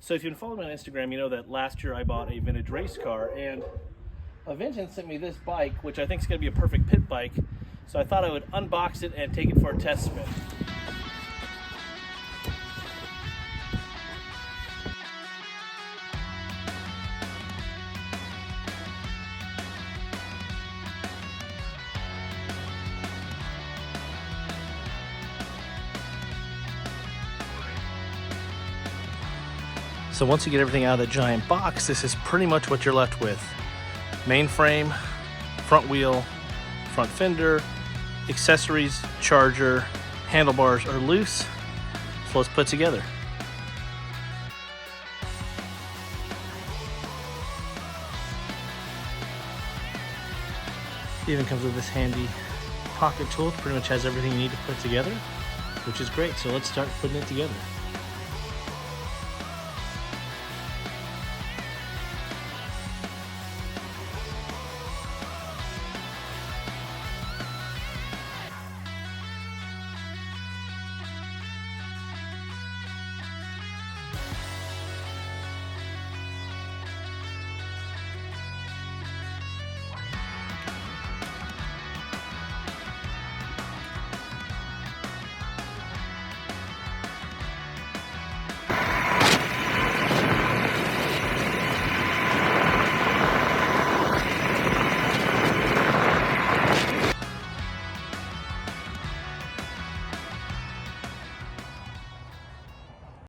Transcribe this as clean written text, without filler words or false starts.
So if you've been following me on Instagram, you know that last year I bought a vintage race car, and Aventon sent me this bike, which I think is going to be a perfect pit bike. So I thought I would unbox it and take it for a test spin. So once you get everything out of the giant box, this is pretty much what you're left with. Main frame, front wheel, front fender, accessories, charger, handlebars are loose, so let's put it together. It even comes with this handy pocket tool. It pretty much has everything you need to put together, which is great. So let's start putting it together.